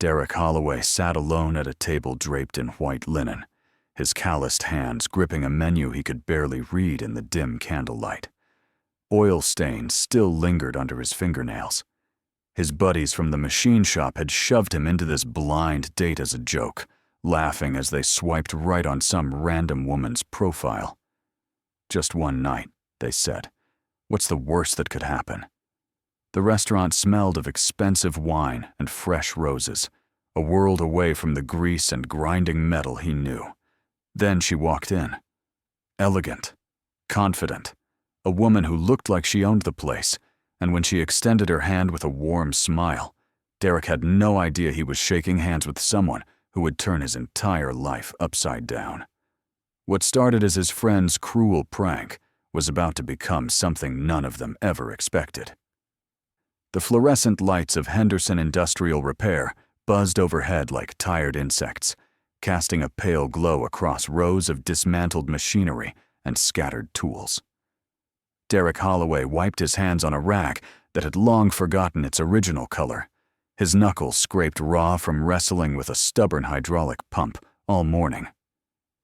Derek Holloway sat alone at a table draped in white linen, his calloused hands gripping a menu he could barely read in the dim candlelight. Oil stains still lingered under his fingernails. His buddies from the machine shop had shoved him into this blind date as a joke, laughing as they swiped right on some random woman's profile. Just one night, they said. What's the worst that could happen? The restaurant smelled of expensive wine and fresh roses, a world away from the grease and grinding metal he knew. Then she walked in. Elegant, confident, a woman who looked like she owned the place, and when she extended her hand with a warm smile, Derek had no idea he was shaking hands with someone who would turn his entire life upside down. What started as his friend's cruel prank was about to become something none of them ever expected. The fluorescent lights of Henderson Industrial Repair buzzed overhead like tired insects, casting a pale glow across rows of dismantled machinery and scattered tools. Derek Holloway wiped his hands on a rag that had long forgotten its original color. His knuckles scraped raw from wrestling with a stubborn hydraulic pump all morning.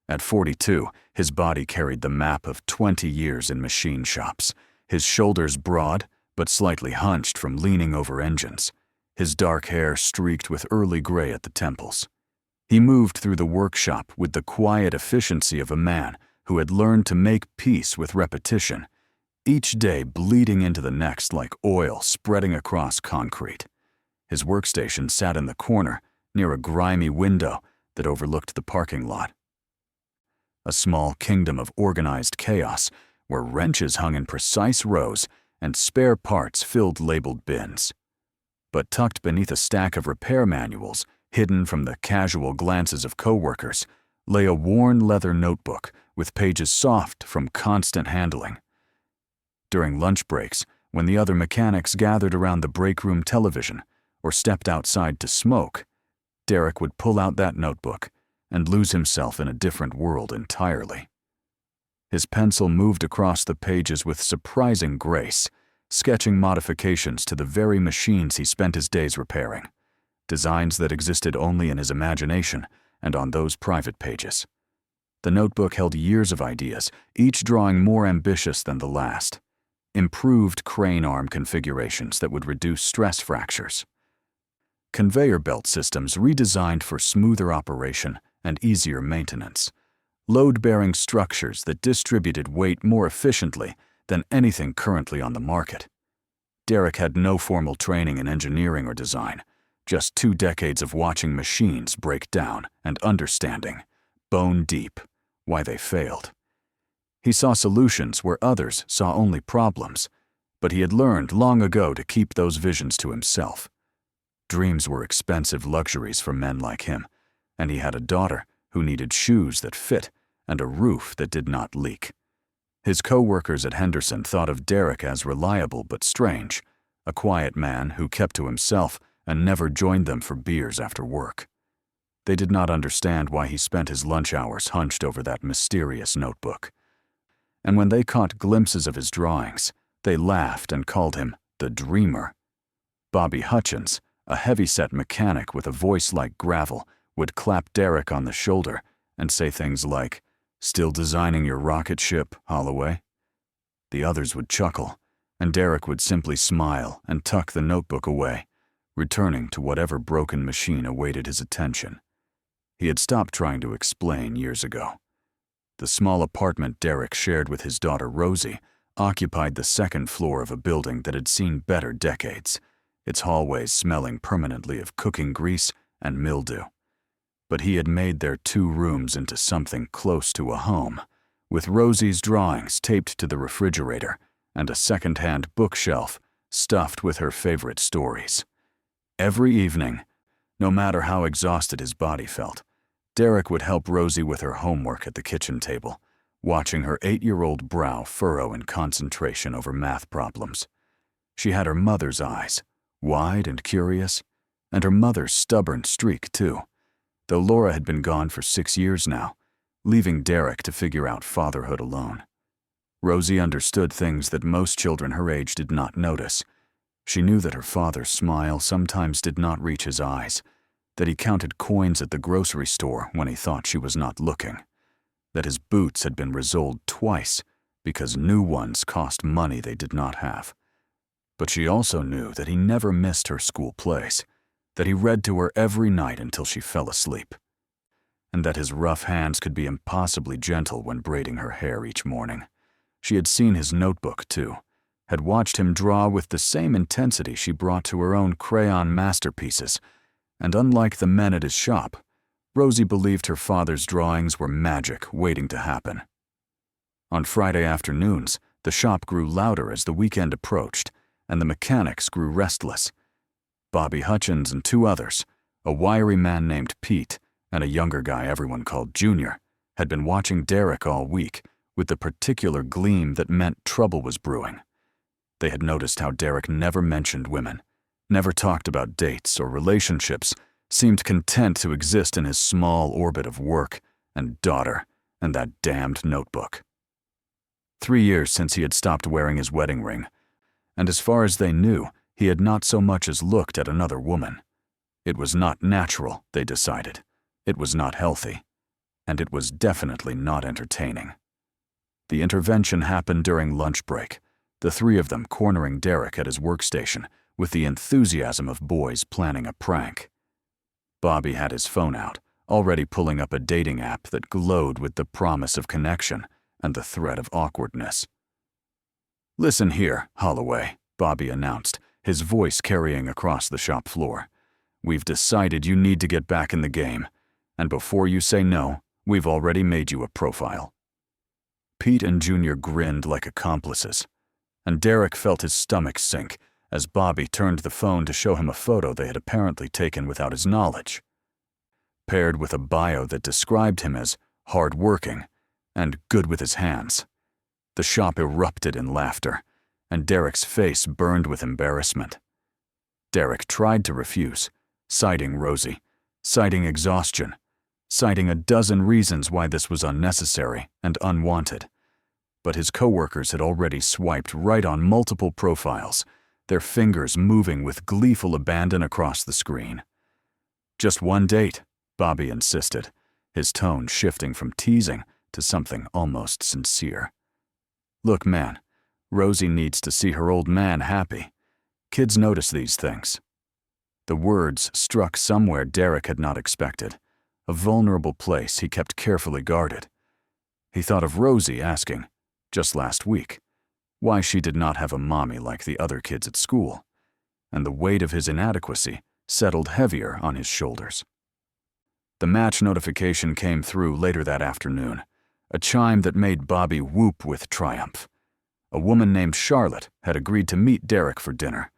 At 42, his body carried the map of 20 years in machine shops, his shoulders broad but slightly hunched from leaning over engines, his dark hair streaked with early gray at the temples. He moved through the workshop with the quiet efficiency of a man who had learned to make peace with repetition, each day bleeding into the next like oil spreading across concrete. His workstation sat in the corner, near a grimy window that overlooked the parking lot. A small kingdom of organized chaos where wrenches hung in precise rows and spare parts filled labeled bins. But tucked beneath a stack of repair manuals, hidden from the casual glances of coworkers, lay a worn leather notebook with pages soft from constant handling. During lunch breaks, when the other mechanics gathered around the break room television or stepped outside to smoke, Derek would pull out that notebook and lose himself in a different world entirely. His pencil moved across the pages with surprising grace, sketching modifications to the very machines he spent his days repairing, designs that existed only in his imagination and on those private pages. The notebook held years of ideas, each drawing more ambitious than the last. Improved crane arm configurations that would reduce stress fractures. Conveyor belt systems redesigned for smoother operation and easier maintenance. Load-bearing structures that distributed weight more efficiently than anything currently on the market. Derek had no formal training in engineering or design, just 2 decades of watching machines break down and understanding, bone deep, why they failed. He saw solutions where others saw only problems, but he had learned long ago to keep those visions to himself. Dreams were expensive luxuries for men like him, and he had a daughter who needed shoes that fit and a roof that did not leak. His co-workers at Henderson thought of Derek as reliable but strange, a quiet man who kept to himself and never joined them for beers after work. They did not understand why he spent his lunch hours hunched over that mysterious notebook. And when they caught glimpses of his drawings, they laughed and called him the Dreamer. Bobby Hutchins, a heavy-set mechanic with a voice like gravel, would clap Derek on the shoulder and say things like, "Still designing your rocket ship, Holloway?" The others would chuckle, and Derek would simply smile and tuck the notebook away, returning to whatever broken machine awaited his attention. He had stopped trying to explain years ago. The small apartment Derek shared with his daughter Rosie occupied the second floor of a building that had seen better decades, its hallways smelling permanently of cooking grease and mildew. But he had made their 2 rooms into something close to a home, with Rosie's drawings taped to the refrigerator and a second-hand bookshelf stuffed with her favorite stories. Every evening, no matter how exhausted his body felt, Derek would help Rosie with her homework at the kitchen table, watching her 8-year-old brow furrow in concentration over math problems. She had her mother's eyes, wide and curious, and her mother's stubborn streak, too, though Laura had been gone for 6 years now, leaving Derek to figure out fatherhood alone. Rosie understood things that most children her age did not notice. She knew that her father's smile sometimes did not reach his eyes, that he counted coins at the grocery store when he thought she was not looking, that his boots had been resoled twice because new ones cost money they did not have. But she also knew that he never missed her school plays, that he read to her every night until she fell asleep, and that his rough hands could be impossibly gentle when braiding her hair each morning. She had seen his notebook, too, had watched him draw with the same intensity she brought to her own crayon masterpieces, and unlike the men at his shop, Rosie believed her father's drawings were magic waiting to happen. On Friday afternoons, the shop grew louder as the weekend approached, and the mechanics grew restless. Bobby Hutchins and two others, a wiry man named Pete and a younger guy everyone called Junior, had been watching Derek all week with the particular gleam that meant trouble was brewing. They had noticed how Derek never mentioned women, never talked about dates or relationships, seemed content to exist in his small orbit of work and daughter and that damned notebook. 3 years since he had stopped wearing his wedding ring, and as far as they knew, he had not so much as looked at another woman. It was not natural, they decided. It was not healthy, and it was definitely not entertaining. The intervention happened during lunch break, the three of them cornering Derek at his workstation with the enthusiasm of boys planning a prank. Bobby had his phone out, already pulling up a dating app that glowed with the promise of connection and the threat of awkwardness. "Listen here, Holloway," Bobby announced, his voice carrying across the shop floor. "We've decided you need to get back in the game, and before you say no, we've already made you a profile." Pete and Junior grinned like accomplices, and Derek felt his stomach sink as Bobby turned the phone to show him a photo they had apparently taken without his knowledge. Paired with a bio that described him as hard-working and good with his hands, the shop erupted in laughter, and Derek's face burned with embarrassment. Derek tried to refuse, citing Rosie, citing exhaustion, citing a dozen reasons why this was unnecessary and unwanted. But his coworkers had already swiped right on multiple profiles, their fingers moving with gleeful abandon across the screen. "Just one date," Bobby insisted, his tone shifting from teasing to something almost sincere. "Look, man, Rosie needs to see her old man happy. Kids notice these things." The words struck somewhere Derek had not expected, a vulnerable place he kept carefully guarded. He thought of Rosie asking, just last week, why she did not have a mommy like the other kids at school, and the weight of his inadequacy settled heavier on his shoulders. The match notification came through later that afternoon, a chime that made Bobby whoop with triumph. A woman named Charlotte had agreed to meet Derek for dinner,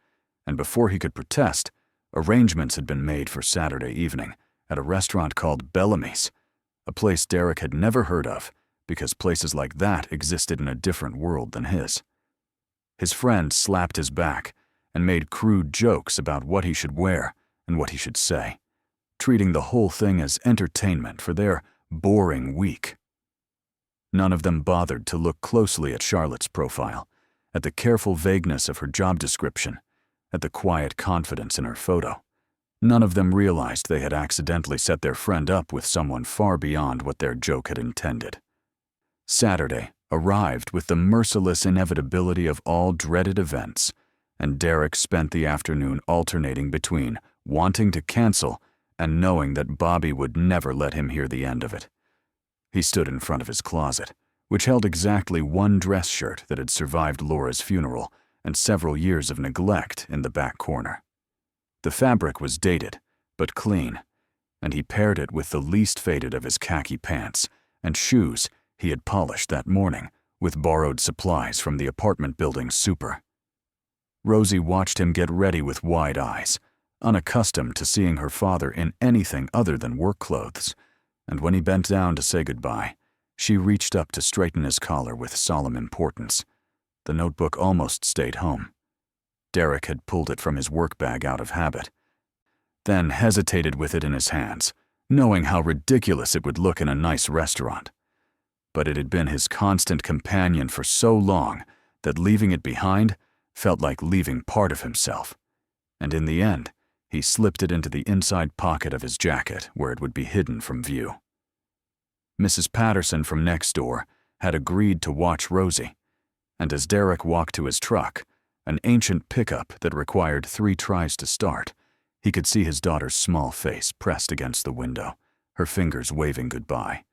and before he could protest, arrangements had been made for Saturday evening at a restaurant called Bellamy's, a place Derek had never heard of because places like that existed in a different world than his. His friend slapped his back and made crude jokes about what he should wear and what he should say, treating the whole thing as entertainment for their boring week. None of them bothered to look closely at Charlotte's profile, at the careful vagueness of her job description, at the quiet confidence in her photo. None of them realized they had accidentally set their friend up with someone far beyond what their joke had intended. Saturday arrived with the merciless inevitability of all dreaded events, and Derek spent the afternoon alternating between wanting to cancel and knowing that Bobby would never let him hear the end of it. He stood in front of his closet, which held exactly one dress shirt that had survived Laura's funeral and several years of neglect in the back corner. The fabric was dated, but clean, and he paired it with the least faded of his khaki pants and shoes he had polished that morning with borrowed supplies from the apartment building's super. Rosie watched him get ready with wide eyes, unaccustomed to seeing her father in anything other than work clothes, and when he bent down to say goodbye, she reached up to straighten his collar with solemn importance. The notebook almost stayed home. Derek had pulled it from his work bag out of habit, then hesitated with it in his hands, knowing how ridiculous it would look in a nice restaurant. But it had been his constant companion for so long that leaving it behind felt like leaving part of himself, and in the end, He slipped it into the inside pocket of his jacket where it would be hidden from view. Mrs. Patterson from next door had agreed to watch Rosie, and as Derek walked to his truck, an ancient pickup that required 3 tries to start, he could see his daughter's small face pressed against the window, her fingers waving goodbye.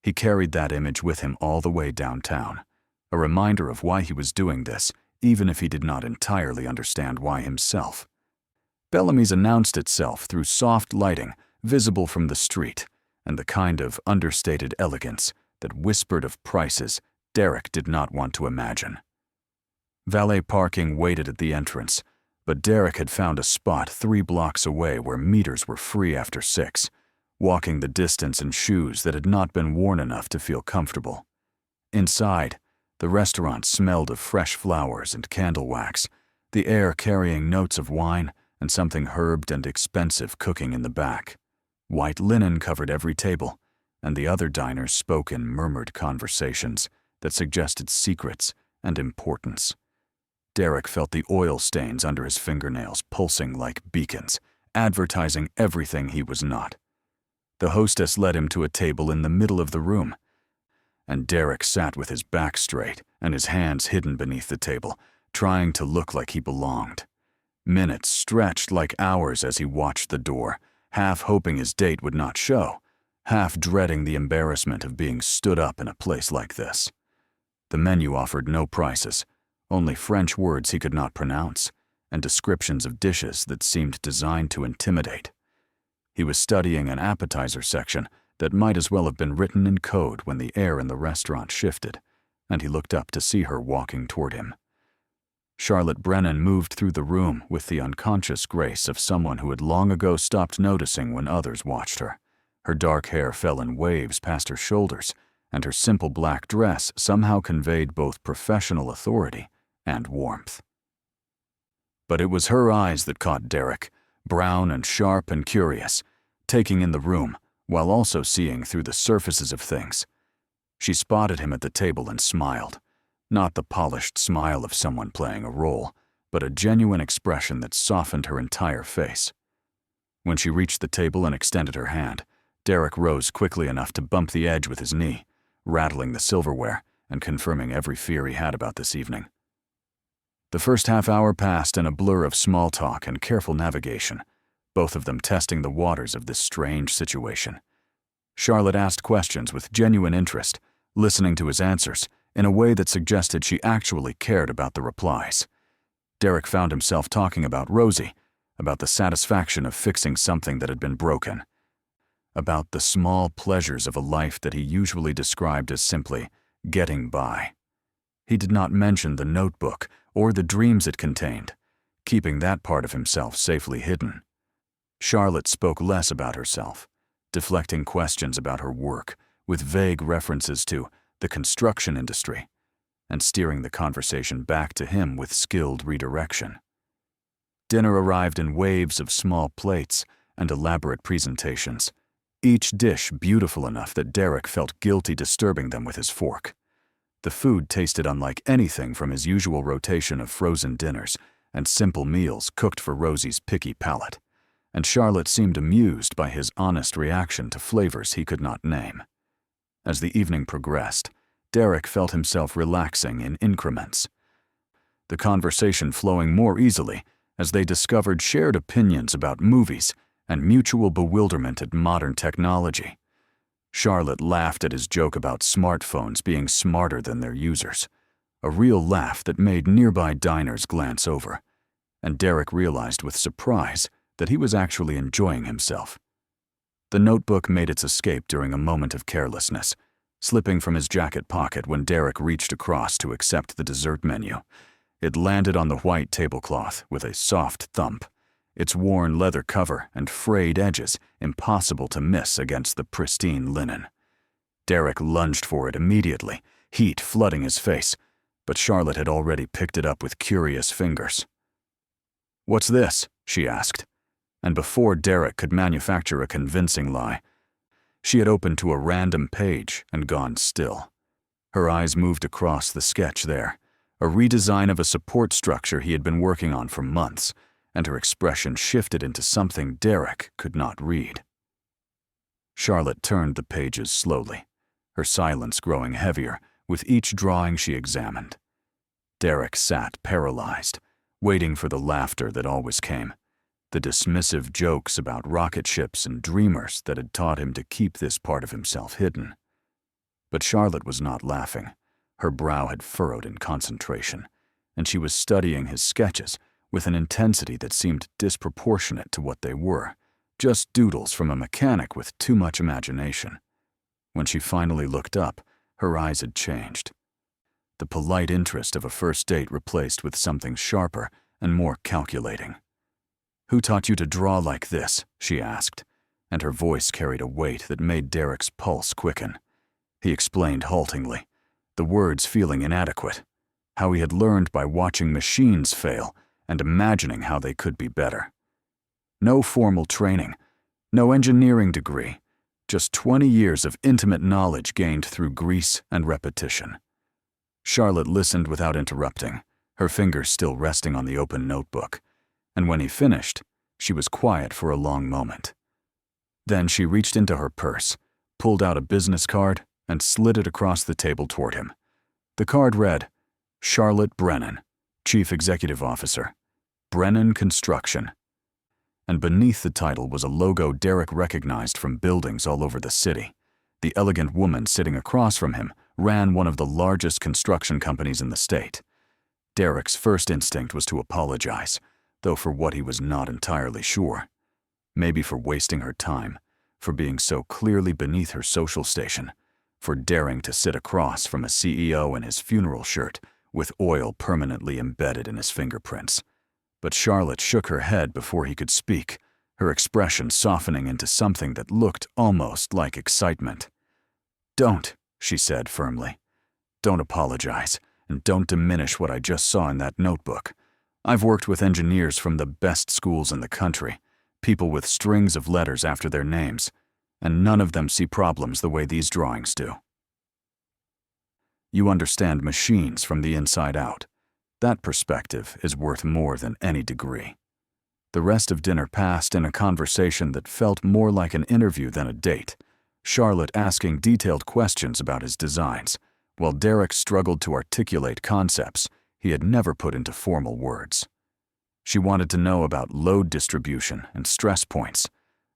He carried that image with him all the way downtown, a reminder of why he was doing this, even if he did not entirely understand why himself. Bellamy's announced itself through soft lighting visible from the street and the kind of understated elegance that whispered of prices Derek did not want to imagine. Valet parking waited at the entrance, but Derek had found a spot 3 blocks away where meters were free after 6, walking the distance in shoes that had not been worn enough to feel comfortable. Inside, the restaurant smelled of fresh flowers and candle wax, the air carrying notes of wine and something herbed and expensive cooking in the back. White linen covered every table, and the other diners spoke in murmured conversations that suggested secrets and importance. Derek felt the oil stains under his fingernails pulsing like beacons, advertising everything he was not. The hostess led him to a table in the middle of the room, and Derek sat with his back straight and his hands hidden beneath the table, trying to look like he belonged. Minutes stretched like hours as he watched the door, half hoping his date would not show, half dreading the embarrassment of being stood up in a place like this. The menu offered no prices, only French words he could not pronounce, and descriptions of dishes that seemed designed to intimidate. He was studying an appetizer section that might as well have been written in code when the air in the restaurant shifted, and he looked up to see her walking toward him. Charlotte Brennan moved through the room with the unconscious grace of someone who had long ago stopped noticing when others watched her. Her dark hair fell in waves past her shoulders, and her simple black dress somehow conveyed both professional authority and warmth. But it was her eyes that caught Derek, brown and sharp and curious, taking in the room while also seeing through the surfaces of things. She spotted him at the table and smiled, not the polished smile of someone playing a role, but a genuine expression that softened her entire face. When she reached the table and extended her hand, Derek rose quickly enough to bump the edge with his knee, rattling the silverware and confirming every fear he had about this evening. The first half-hour passed in a blur of small talk and careful navigation, both of them testing the waters of this strange situation. Charlotte asked questions with genuine interest, listening to his answers in a way that suggested she actually cared about the replies. Derek found himself talking about Rosie, about the satisfaction of fixing something that had been broken, about the small pleasures of a life that he usually described as simply getting by. He did not mention the notebook or the dreams it contained, keeping that part of himself safely hidden. Charlotte spoke less about herself, deflecting questions about her work with vague references to the construction industry, and steering the conversation back to him with skilled redirection. Dinner arrived in waves of small plates and elaborate presentations, each dish beautiful enough that Derek felt guilty disturbing them with his fork. The food tasted unlike anything from his usual rotation of frozen dinners and simple meals cooked for Rosie's picky palate, and Charlotte seemed amused by his honest reaction to flavors he could not name. As the evening progressed, Derek felt himself relaxing in increments, the conversation flowing more easily as they discovered shared opinions about movies and mutual bewilderment at modern technology. Charlotte laughed at his joke about smartphones being smarter than their users, a real laugh that made nearby diners glance over, and Derek realized with surprise that he was actually enjoying himself. The notebook made its escape during a moment of carelessness, slipping from his jacket pocket when Derek reached across to accept the dessert menu. It landed on the white tablecloth with a soft thump, its worn leather cover and frayed edges impossible to miss against the pristine linen. Derek lunged for it immediately, heat flooding his face, but Charlotte had already picked it up with curious fingers. "What's this?" she asked, and before Derek could manufacture a convincing lie, she had opened to a random page and gone still. Her eyes moved across the sketch there, a redesign of a support structure he had been working on for months, and her expression shifted into something Derek could not read. Charlotte turned the pages slowly, her silence growing heavier with each drawing she examined. Derek sat paralyzed, waiting for the laughter that always came, the dismissive jokes about rocket ships and dreamers that had taught him to keep this part of himself hidden. But Charlotte was not laughing. Her brow had furrowed in concentration, and she was studying his sketches with an intensity that seemed disproportionate to what they were, just doodles from a mechanic with too much imagination. When she finally looked up, her eyes had changed. The polite interest of a first date replaced with something sharper and more calculating. "Who taught you to draw like this?" she asked, and her voice carried a weight that made Derek's pulse quicken. He explained haltingly, the words feeling inadequate, how he had learned by watching machines fail and imagining how they could be better. No formal training, no engineering degree, just 20 years of intimate knowledge gained through grease and repetition. Charlotte listened without interrupting, her fingers still resting on the open notebook, and when he finished, she was quiet for a long moment. Then she reached into her purse, pulled out a business card, and slid it across the table toward him. The card read, "Charlotte Brennan, Chief Executive Officer, Brennan Construction." And beneath the title was a logo Derek recognized from buildings all over the city. The elegant woman sitting across from him ran one of the largest construction companies in the state. Derek's first instinct was to apologize, though for what he was not entirely sure. Maybe for wasting her time, for being so clearly beneath her social station, for daring to sit across from a CEO in his funeral shirt with oil permanently embedded in his fingerprints. But Charlotte shook her head before he could speak, her expression softening into something that looked almost like excitement. "Don't," she said firmly. "Don't apologize, and don't diminish what I just saw in that notebook. I've worked with engineers from the best schools in the country, people with strings of letters after their names, and none of them see problems the way these drawings do. You understand machines from the inside out. That perspective is worth more than any degree." The rest of dinner passed in a conversation that felt more like an interview than a date, Charlotte asking detailed questions about his designs, while Derek struggled to articulate concepts he had never put into formal words. She wanted to know about load distribution and stress points,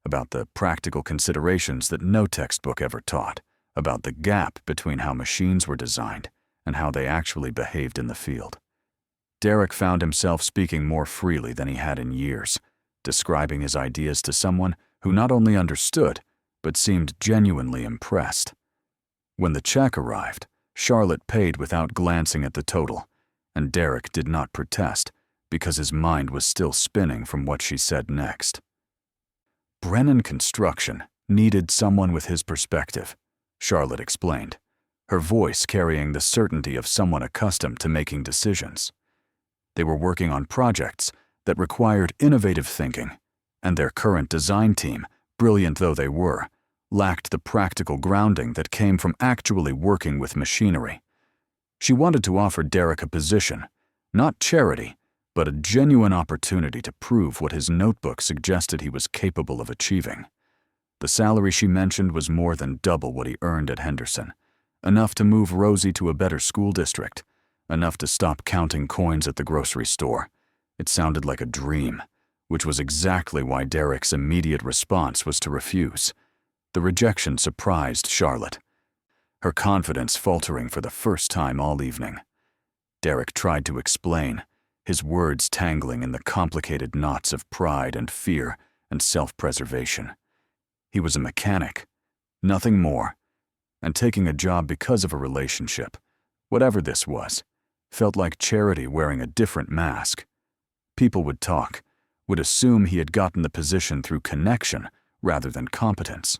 about the practical considerations that no textbook ever taught, about the gap between how machines were designed and how they actually behaved in the field. Derek found himself speaking more freely than he had in years, describing his ideas to someone who not only understood, but seemed genuinely impressed. When the check arrived, Charlotte paid without glancing at the total, and Derek did not protest because his mind was still spinning from what she said next. Brennan Construction needed someone with his perspective, Charlotte explained, her voice carrying the certainty of someone accustomed to making decisions. They were working on projects that required innovative thinking, and their current design team, brilliant though they were, lacked the practical grounding that came from actually working with machinery. She wanted to offer Derek a position, not charity, but a genuine opportunity to prove what his notebook suggested he was capable of achieving. The salary she mentioned was more than double what he earned at Henderson, enough to move Rosie to a better school district, enough to stop counting coins at the grocery store. It sounded like a dream, which was exactly why Derek's immediate response was to refuse. The rejection surprised Charlotte, her confidence faltering for the first time all evening. Derek tried to explain, his words tangling in the complicated knots of pride and fear and self-preservation. He was a mechanic, nothing more, and taking a job because of a relationship, whatever this was, felt like charity wearing a different mask. People would talk, would assume he had gotten the position through connection rather than competence,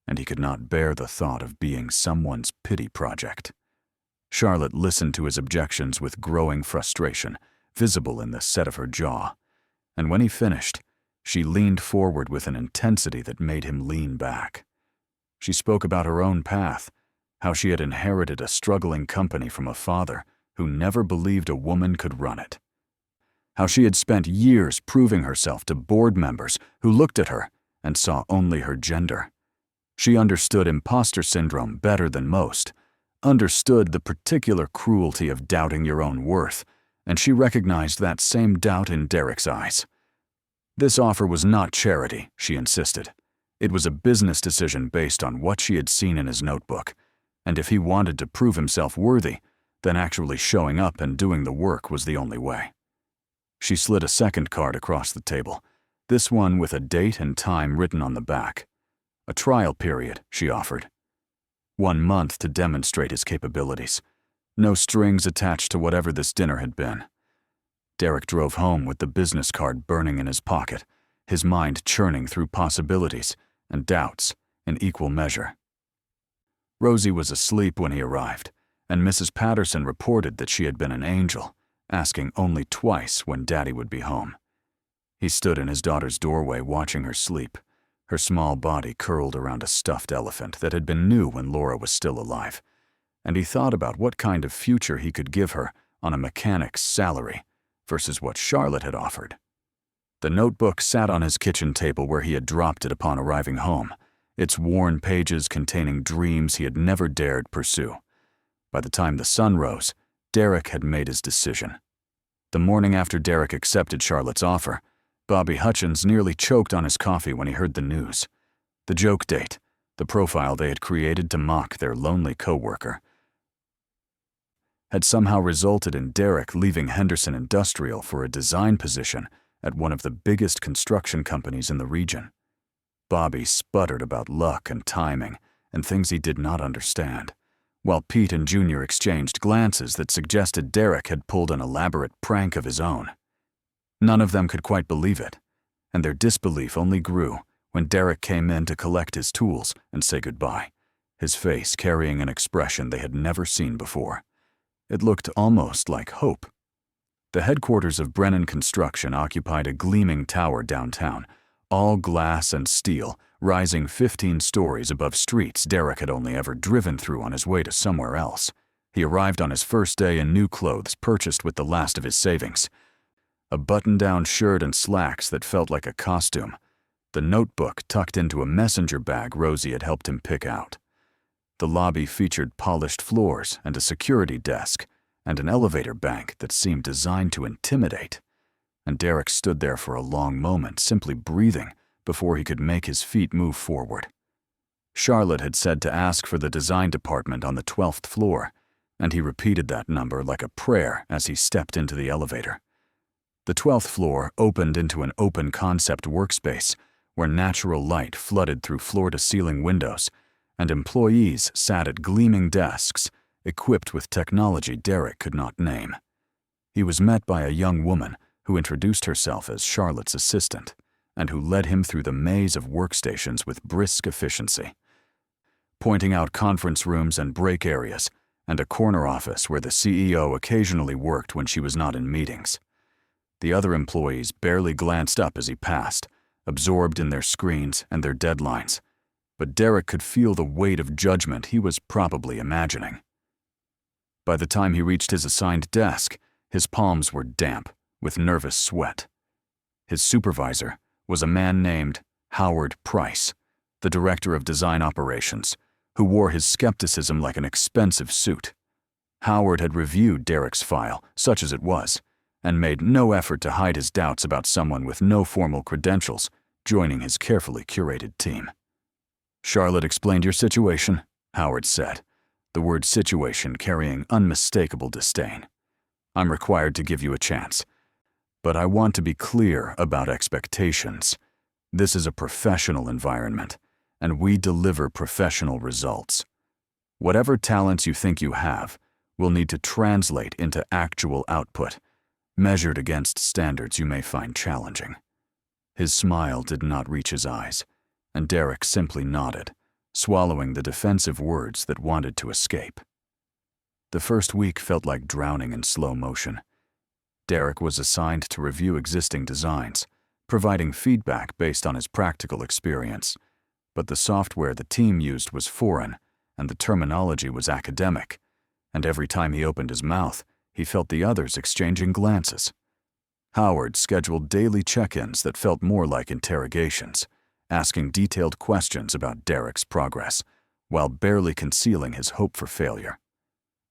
and he could not bear the thought of being someone's pity project. Charlotte listened to his objections with growing frustration, visible in the set of her jaw, and when he finished, she leaned forward with an intensity that made him lean back. She spoke about her own path, how she had inherited a struggling company from a father who never believed a woman could run it, how she had spent years proving herself to board members who looked at her and saw only her gender. She understood imposter syndrome better than most, understood the particular cruelty of doubting your own worth, and she recognized that same doubt in Derek's eyes. This offer was not charity, she insisted. It was a business decision based on what she had seen in his notebook, and if he wanted to prove himself worthy, then actually showing up and doing the work was the only way. She slid a second card across the table, this one with a date and time written on the back. A trial period, she offered. 1 month to demonstrate his capabilities. No strings attached to whatever this dinner had been. Derek drove home with the business card burning in his pocket, his mind churning through possibilities and doubts in equal measure. Rosie was asleep when he arrived, and Mrs. Patterson reported that she had been an angel, asking only twice when Daddy would be home. He stood in his daughter's doorway watching her sleep, her small body curled around a stuffed elephant that had been new when Laura was still alive, and he thought about what kind of future he could give her on a mechanic's salary versus what Charlotte had offered. The notebook sat on his kitchen table where he had dropped it upon arriving home, its worn pages containing dreams he had never dared pursue. By the time the sun rose, Derek had made his decision. The morning after Derek accepted Charlotte's offer, Bobby Hutchins nearly choked on his coffee when he heard the news. The joke date, the profile they had created to mock their lonely coworker, had somehow resulted in Derek leaving Henderson Industrial for a design position at one of the biggest construction companies in the region. Bobby sputtered about luck and timing and things he did not understand, while Pete and Junior exchanged glances that suggested Derek had pulled an elaborate prank of his own. None of them could quite believe it, and their disbelief only grew when Derek came in to collect his tools and say goodbye, his face carrying an expression they had never seen before. It looked almost like hope. The headquarters of Brennan Construction occupied a gleaming tower downtown, all glass and steel, rising 15 stories above streets Derek had only ever driven through on his way to somewhere else. He arrived on his first day in new clothes purchased with the last of his savings. A button-down shirt and slacks that felt like a costume. The notebook tucked into a messenger bag Rosie had helped him pick out. The lobby featured polished floors and a security desk and an elevator bank that seemed designed to intimidate. And Derek stood there for a long moment, simply breathing, before he could make his feet move forward. Charlotte had said to ask for the design department on the 12th floor, and he repeated that number like a prayer as he stepped into the elevator. The 12th floor opened into an open-concept workspace where natural light flooded through floor-to-ceiling windows, and employees sat at gleaming desks, equipped with technology Derek could not name. He was met by a young woman who introduced herself as Charlotte's assistant, and who led him through the maze of workstations with brisk efficiency, pointing out conference rooms and break areas, and a corner office where the CEO occasionally worked when she was not in meetings. The other employees barely glanced up as he passed, absorbed in their screens and their deadlines, but Derek could feel the weight of judgment he was probably imagining. By the time he reached his assigned desk, his palms were damp with nervous sweat. His supervisor was a man named Howard Price, the director of design operations, who wore his skepticism like an expensive suit. Howard had reviewed Derek's file, such as it was, and made no effort to hide his doubts about someone with no formal credentials joining his carefully curated team. "Charlotte explained your situation," Howard said, the word situation carrying unmistakable disdain. "I'm required to give you a chance, but I want to be clear about expectations. This is a professional environment, and we deliver professional results. Whatever talents you think you have will need to translate into actual output, measured against standards you may find challenging." His smile did not reach his eyes, and Derek simply nodded, swallowing the defensive words that wanted to escape. The first week felt like drowning in slow motion. Derek was assigned to review existing designs, providing feedback based on his practical experience, but the software the team used was foreign, and the terminology was academic, and every time he opened his mouth, he felt the others exchanging glances. Howard scheduled daily check-ins that felt more like interrogations, asking detailed questions about Derek's progress, while barely concealing his hope for failure.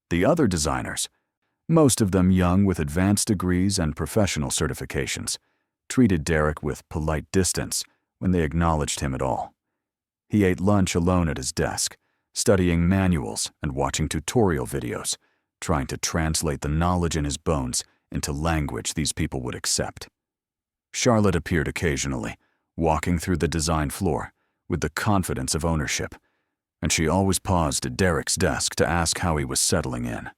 The other designers, most of them young with advanced degrees and professional certifications, treated Derek with polite distance when they acknowledged him at all. He ate lunch alone at his desk, studying manuals and watching tutorial videos, trying to translate the knowledge in his bones into language these people would accept. Charlotte appeared occasionally, walking through the design floor with the confidence of ownership, and she always paused at Derek's desk to ask how he was settling in.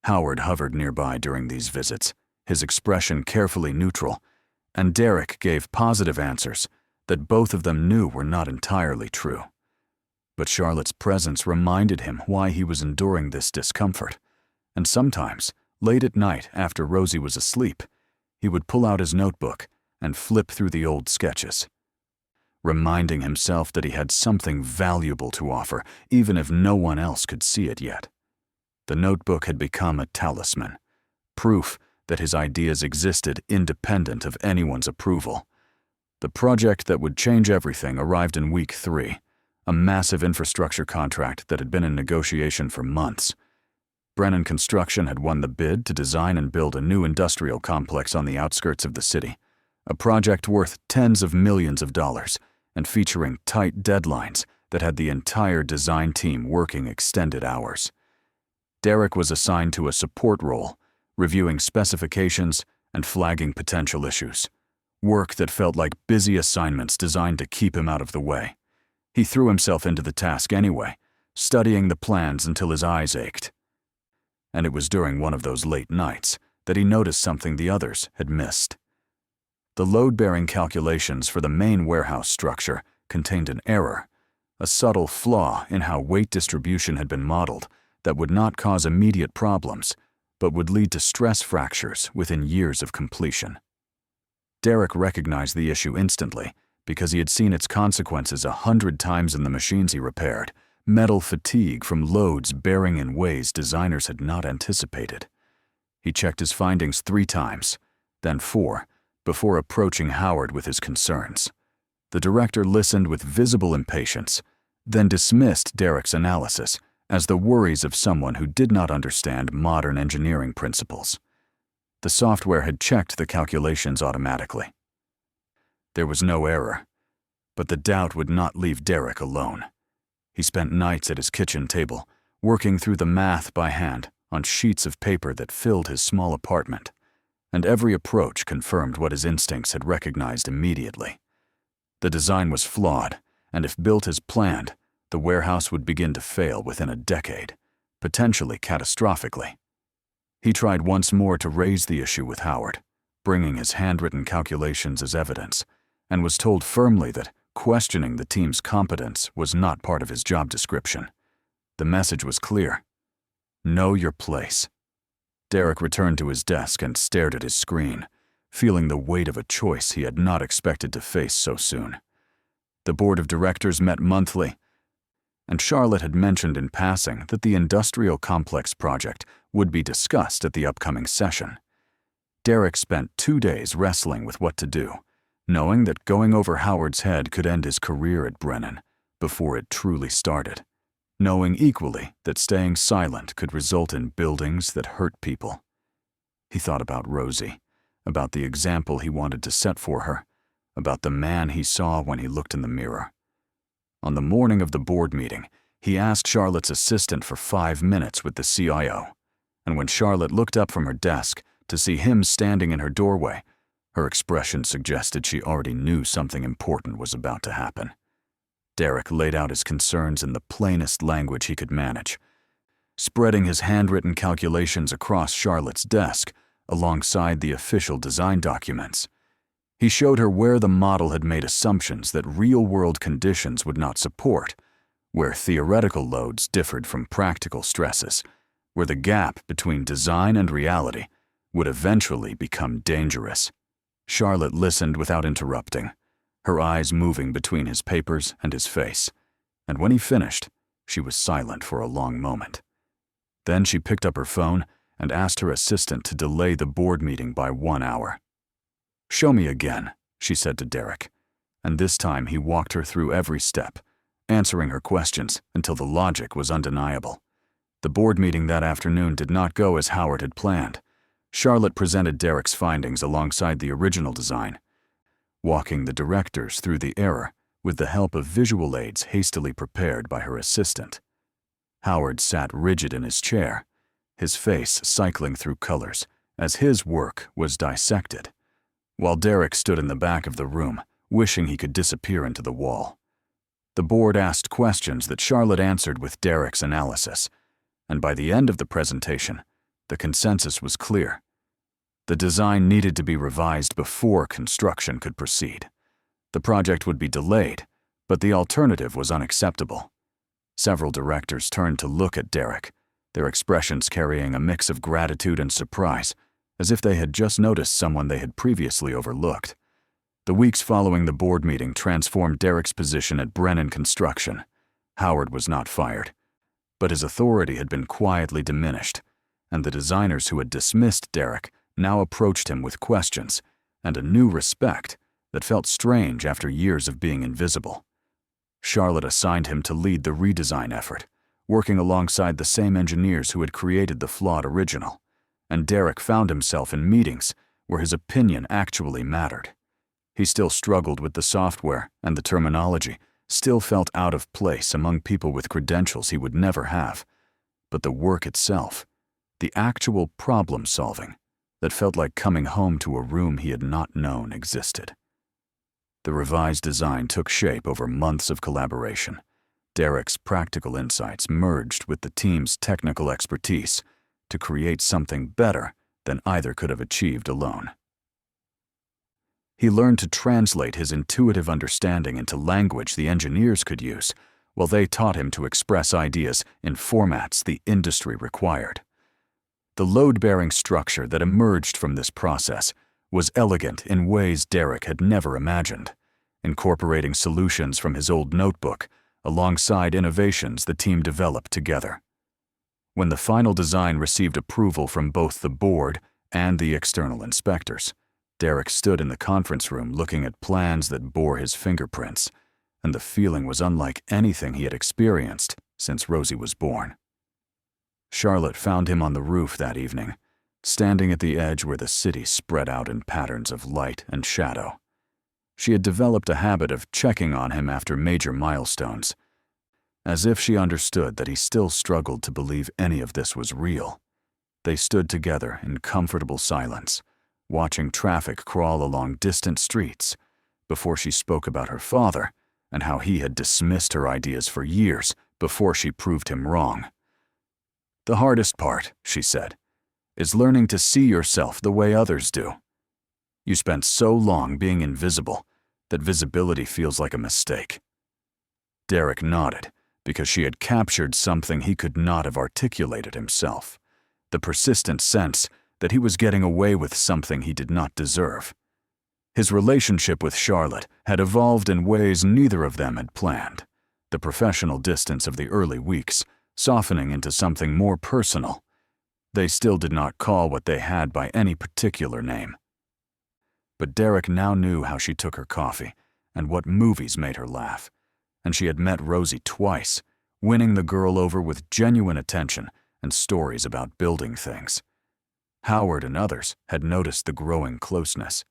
Howard hovered nearby during these visits, his expression carefully neutral, and Derek gave positive answers that both of them knew were not entirely true. But Charlotte's presence reminded him why he was enduring this discomfort, and sometimes, late at night after Rosie was asleep, he would pull out his notebook and flip through the old sketches, reminding himself that he had something valuable to offer, even if no one else could see it yet. The notebook had become a talisman, proof that his ideas existed independent of anyone's approval. The project that would change everything arrived in week 3, a massive infrastructure contract that had been in negotiation for months. Brennan Construction had won the bid to design and build a new industrial complex on the outskirts of the city, a project worth tens of millions of dollars and featuring tight deadlines that had the entire design team working extended hours. Derek was assigned to a support role, reviewing specifications and flagging potential issues, work that felt like busy assignments designed to keep him out of the way. He threw himself into the task anyway, studying the plans until his eyes ached. And it was during one of those late nights that he noticed something the others had missed. The load-bearing calculations for the main warehouse structure contained an error, a subtle flaw in how weight distribution had been modeled that would not cause immediate problems, but would lead to stress fractures within years of completion. Derek recognized the issue instantly because he had seen its consequences 100 times in the machines he repaired, metal fatigue from loads bearing in ways designers had not anticipated. He checked his findings 3 times, then 4, before approaching Howard with his concerns. The director listened with visible impatience, then dismissed Derek's analysis as the worries of someone who did not understand modern engineering principles. The software had checked the calculations automatically. There was no error, but the doubt would not leave Derek alone. He spent nights at his kitchen table, working through the math by hand on sheets of paper that filled his small apartment, and every approach confirmed what his instincts had recognized immediately. The design was flawed, and if built as planned, the warehouse would begin to fail within a decade, potentially catastrophically. He tried once more to raise the issue with Howard, bringing his handwritten calculations as evidence, and was told firmly that questioning the team's competence was not part of his job description. The message was clear: know your place. Derek returned to his desk and stared at his screen, feeling the weight of a choice he had not expected to face so soon. The board of directors met monthly, and Charlotte had mentioned in passing that the industrial complex project would be discussed at the upcoming session. Derek spent 2 days wrestling with what to do, knowing that going over Howard's head could end his career at Brennan before it truly started, knowing equally that staying silent could result in buildings that hurt people. He thought about Rosie, about the example he wanted to set for her, about the man he saw when he looked in the mirror. On the morning of the board meeting, he asked Charlotte's assistant for 5 minutes with the CIO, and when Charlotte looked up from her desk to see him standing in her doorway, her expression suggested she already knew something important was about to happen. Derek laid out his concerns in the plainest language he could manage, spreading his handwritten calculations across Charlotte's desk alongside the official design documents. He showed her where the model had made assumptions that real-world conditions would not support, where theoretical loads differed from practical stresses, where the gap between design and reality would eventually become dangerous. Charlotte listened without interrupting, her eyes moving between his papers and his face, and when he finished, she was silent for a long moment. Then she picked up her phone and asked her assistant to delay the board meeting by 1 hour. "Show me again," she said to Derek, and this time he walked her through every step, answering her questions until the logic was undeniable. The board meeting that afternoon did not go as Howard had planned. Charlotte presented Derek's findings alongside the original design, walking the directors through the error with the help of visual aids hastily prepared by her assistant. Howard sat rigid in his chair, his face cycling through colors as his work was dissected, while Derek stood in the back of the room, wishing he could disappear into the wall. The board asked questions that Charlotte answered with Derek's analysis, and by the end of the presentation, the consensus was clear. The design needed to be revised before construction could proceed. The project would be delayed, but the alternative was unacceptable. Several directors turned to look at Derek, their expressions carrying a mix of gratitude and surprise, as if they had just noticed someone they had previously overlooked. The weeks following the board meeting transformed Derek's position at Brennan Construction. Howard was not fired, but his authority had been quietly diminished, and the designers who had dismissed Derek now approached him with questions and a new respect that felt strange after years of being invisible. Charlotte assigned him to lead the redesign effort, working alongside the same engineers who had created the flawed original, and Derek found himself in meetings where his opinion actually mattered. He still struggled with the software, and the terminology still felt out of place among people with credentials he would never have. But the work itself, the actual problem-solving, that felt like coming home to a room he had not known existed. The revised design took shape over months of collaboration. Derek's practical insights merged with the team's technical expertise to create something better than either could have achieved alone. He learned to translate his intuitive understanding into language the engineers could use, while they taught him to express ideas in formats the industry required. The load-bearing structure that emerged from this process was elegant in ways Derek had never imagined, incorporating solutions from his old notebook alongside innovations the team developed together. When the final design received approval from both the board and the external inspectors, Derek stood in the conference room looking at plans that bore his fingerprints, and the feeling was unlike anything he had experienced since Rosie was born. Charlotte found him on the roof that evening, standing at the edge where the city spread out in patterns of light and shadow. She had developed a habit of checking on him after major milestones, as if she understood that he still struggled to believe any of this was real. They stood together in comfortable silence, watching traffic crawl along distant streets, before she spoke about her father and how he had dismissed her ideas for years before she proved him wrong. "The hardest part," she said, "is learning to see yourself the way others do. You spent so long being invisible that visibility feels like a mistake." Derek nodded, because she had captured something he could not have articulated himself, the persistent sense that he was getting away with something he did not deserve. His relationship with Charlotte had evolved in ways neither of them had planned, the professional distance of the early weeks softening into something more personal. They still did not call what they had by any particular name. But Derek now knew how she took her coffee and what movies made her laugh, and she had met Rosie twice, winning the girl over with genuine attention and stories about building things. Howard and others had noticed the growing closeness,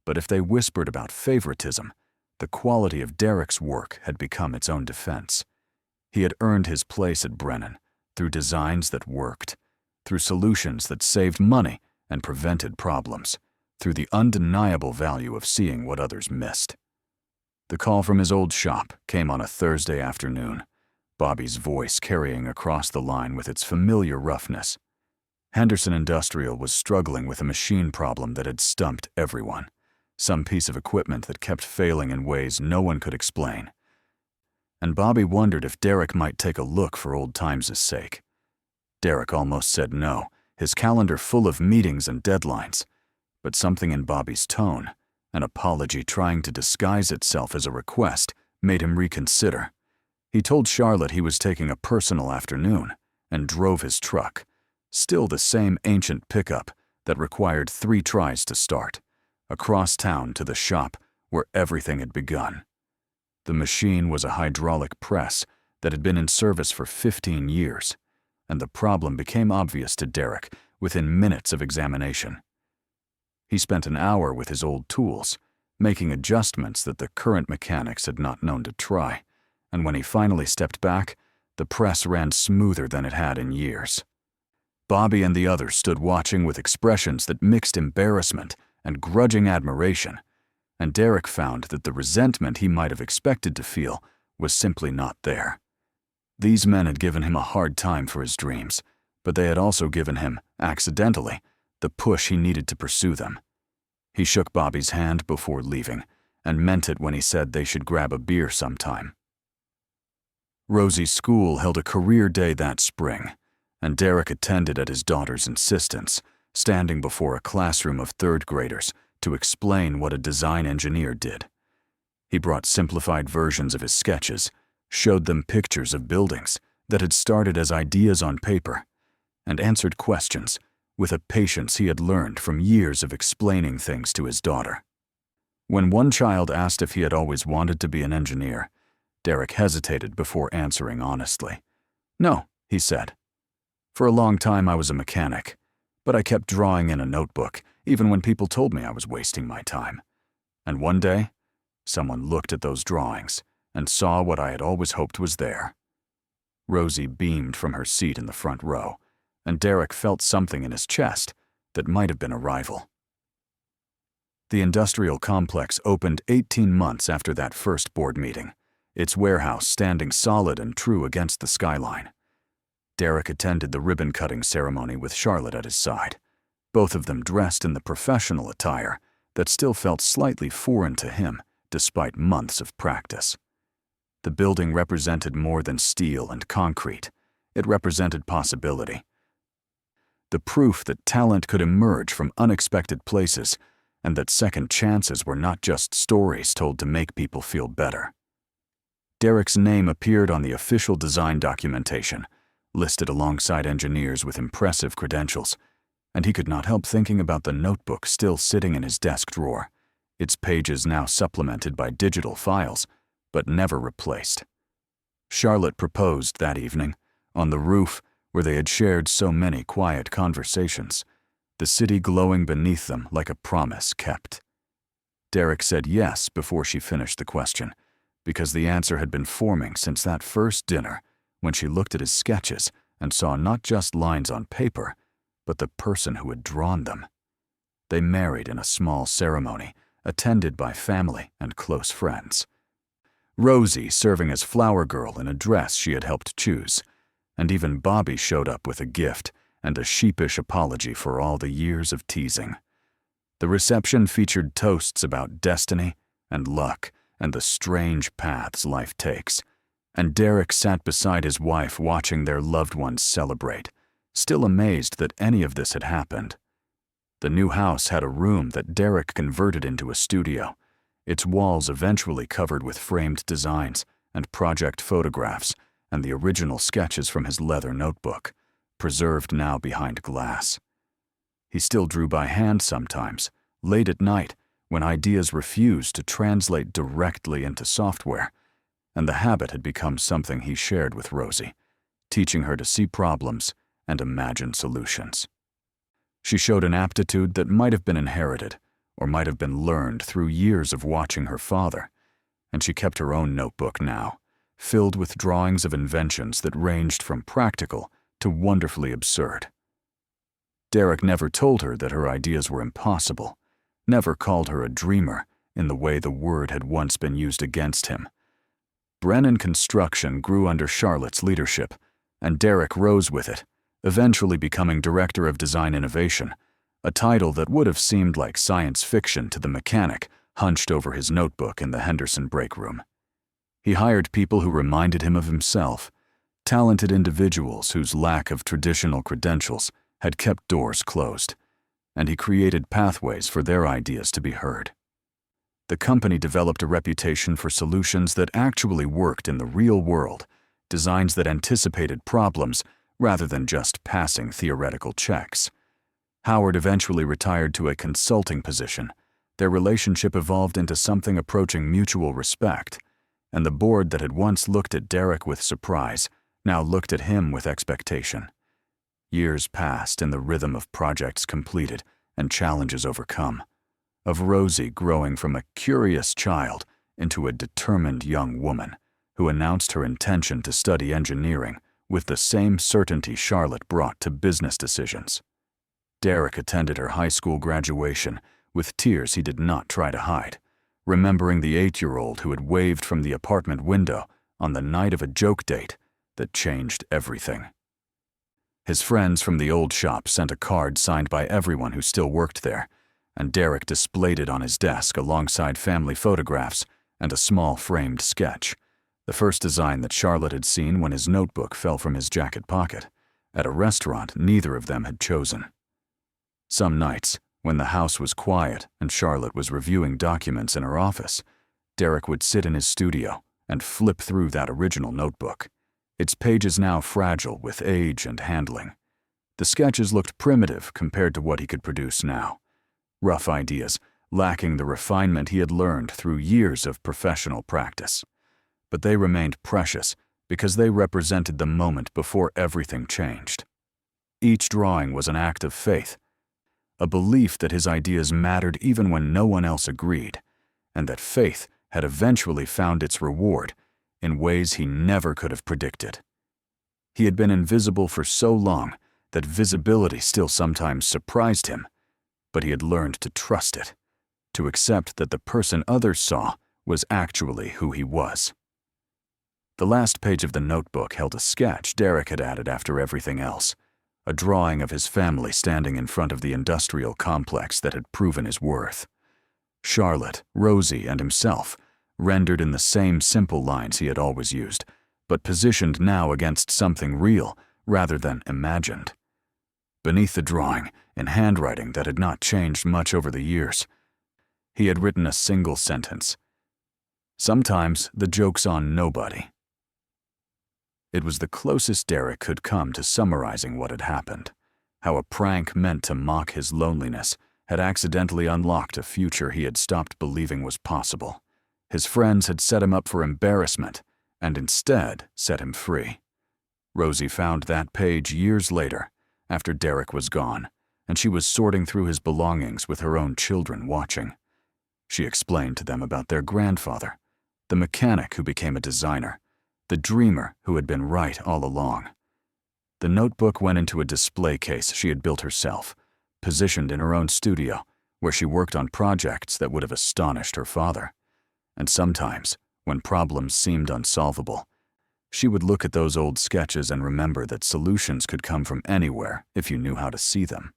but if they whispered about favoritism, the quality of Derek's work had become its own defense. He had earned his place at Brennan through designs that worked, through solutions that saved money and prevented problems, through the undeniable value of seeing what others missed. The call from his old shop came on a Thursday afternoon, Bobby's voice carrying across the line with its familiar roughness. Henderson Industrial was struggling with a machine problem that had stumped everyone, some piece of equipment that kept failing in ways no one could explain. And Bobby wondered if Derek might take a look for old times' sake. Derek almost said no, his calendar full of meetings and deadlines, but something in Bobby's tone, an apology trying to disguise itself as a request, made him reconsider. He told Charlotte he was taking a personal afternoon and drove his truck, still the same ancient pickup that required 3 tries to start, across town to the shop where everything had begun. The machine was a hydraulic press that had been in service for 15 years, and the problem became obvious to Derek within minutes of examination. He spent an hour with his old tools, making adjustments that the current mechanics had not known to try, and when he finally stepped back, the press ran smoother than it had in years. Bobby and the others stood watching with expressions that mixed embarrassment and grudging admiration, and Derek found that the resentment he might have expected to feel was simply not there. These men had given him a hard time for his dreams, but they had also given him, accidentally, the push he needed to pursue them. He shook Bobby's hand before leaving, and meant it when he said they should grab a beer sometime. Rosie's school held a career day that spring, and Derek attended at his daughter's insistence, standing before a classroom of third graders to explain what a design engineer did. He brought simplified versions of his sketches, showed them pictures of buildings that had started as ideas on paper, and answered questions with a patience he had learned from years of explaining things to his daughter. When one child asked if he had always wanted to be an engineer, Derek hesitated before answering honestly. "No," he said. "For a long time I was a mechanic, but I kept drawing in a notebook even when people told me I was wasting my time. And one day, someone looked at those drawings and saw what I had always hoped was there." Rosie beamed from her seat in the front row, and Derek felt something in his chest that might have been a rival. The industrial complex opened 18 months after that first board meeting, its warehouse standing solid and true against the skyline. Derek attended the ribbon-cutting ceremony with Charlotte at his side, both of them dressed in the professional attire that still felt slightly foreign to him despite months of practice. The building represented more than steel and concrete. It represented possibility. The proof that talent could emerge from unexpected places and that second chances were not just stories told to make people feel better. Derek's name appeared on the official design documentation, listed alongside engineers with impressive credentials, and he could not help thinking about the notebook still sitting in his desk drawer, its pages now supplemented by digital files, but never replaced. Charlotte proposed that evening, on the roof where they had shared so many quiet conversations, the city glowing beneath them like a promise kept. Derek said yes before she finished the question, because the answer had been forming since that first dinner when she looked at his sketches and saw not just lines on paper, but the person who had drawn them. They married in a small ceremony, attended by family and close friends. Rosie serving as flower girl in a dress she had helped choose, and even Bobby showed up with a gift and a sheepish apology for all the years of teasing. The reception featured toasts about destiny and luck and the strange paths life takes, and Derek sat beside his wife watching their loved ones celebrate, still amazed that any of this had happened. The new house had a room that Derek converted into a studio, its walls eventually covered with framed designs and project photographs and the original sketches from his leather notebook, preserved now behind glass. He still drew by hand sometimes, late at night, when ideas refused to translate directly into software, and the habit had become something he shared with Rosie, teaching her to see problems and imagine solutions. She showed an aptitude that might have been inherited or might have been learned through years of watching her father, and she kept her own notebook now, filled with drawings of inventions that ranged from practical to wonderfully absurd. Derek never told her that her ideas were impossible, never called her a dreamer in the way the word had once been used against him. Brennan Construction grew under Charlotte's leadership, and Derek rose with it, eventually becoming Director of Design Innovation, a title that would have seemed like science fiction to the mechanic hunched over his notebook in the Henderson break room. He hired people who reminded him of himself, talented individuals whose lack of traditional credentials had kept doors closed, and he created pathways for their ideas to be heard. The company developed a reputation for solutions that actually worked in the real world, designs that anticipated problems rather than just passing theoretical checks. Howard eventually retired to a consulting position, Their relationship evolved into something approaching mutual respect, and the board that had once looked at Derek with surprise now looked at him with expectation. Years passed in the rhythm of projects completed and challenges overcome, of Rosie growing from a curious child into a determined young woman who announced her intention to study engineering with the same certainty Charlotte brought to business decisions. Derek attended her high school graduation with tears he did not try to hide, remembering the 8-year-old who had waved from the apartment window on the night of a joke date that changed everything. His friends from the old shop sent a card signed by everyone who still worked there, and Derek displayed it on his desk alongside family photographs and a small framed sketch, the first design that Charlotte had seen when his notebook fell from his jacket pocket, at a restaurant neither of them had chosen. Some nights, when the house was quiet and Charlotte was reviewing documents in her office, Derek would sit in his studio and flip through that original notebook, its pages now fragile with age and handling. The sketches looked primitive compared to what he could produce now. Rough ideas, lacking the refinement he had learned through years of professional practice. But they remained precious because they represented the moment before everything changed. Each drawing was an act of faith, a belief that his ideas mattered even when no one else agreed, and that faith had eventually found its reward in ways he never could have predicted. He had been invisible for so long that visibility still sometimes surprised him, but he had learned to trust it, to accept that the person others saw was actually who he was. The last page of the notebook held a sketch Derek had added after everything else, a drawing of his family standing in front of the industrial complex that had proven his worth. Charlotte, Rosie, and himself, rendered in the same simple lines he had always used, but positioned now against something real rather than imagined. Beneath the drawing, in handwriting that had not changed much over the years, he had written a single sentence. "Sometimes the joke's on nobody." It was the closest Derek could come to summarizing what had happened, how a prank meant to mock his loneliness had accidentally unlocked a future he had stopped believing was possible. His friends had set him up for embarrassment and instead set him free. Rosie found that page years later, after Derek was gone, and she was sorting through his belongings with her own children watching. She explained to them about their grandfather, the mechanic who became a designer, the dreamer who had been right all along. The notebook went into a display case she had built herself, positioned in her own studio, where she worked on projects that would have astonished her father. And sometimes, when problems seemed unsolvable, she would look at those old sketches and remember that solutions could come from anywhere if you knew how to see them.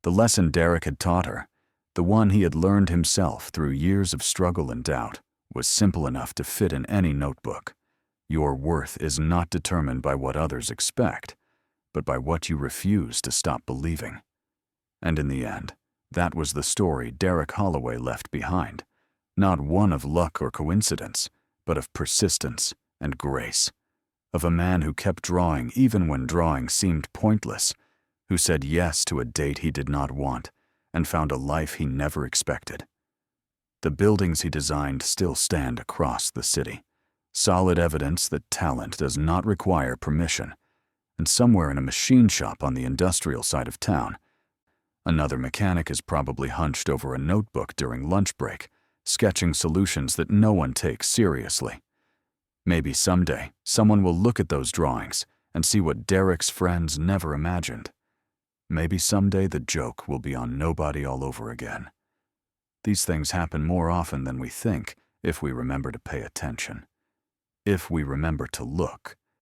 The lesson Derek had taught her, the one he had learned himself through years of struggle and doubt, was simple enough to fit in any notebook. Your worth is not determined by what others expect, but by what you refuse to stop believing. And in the end, that was the story Derek Holloway left behind, not one of luck or coincidence, but of persistence and grace, of a man who kept drawing even when drawing seemed pointless, who said yes to a date he did not want and found a life he never expected. The buildings he designed still stand across the city, solid evidence that talent does not require permission, and somewhere in a machine shop on the industrial side of town, another mechanic is probably hunched over a notebook during lunch break, sketching solutions that no one takes seriously. Maybe someday, someone will look at those drawings and see what Derek's friends never imagined. Maybe someday the joke will be on nobody all over again. These things happen more often than we think if we remember to pay attention, if we remember to look.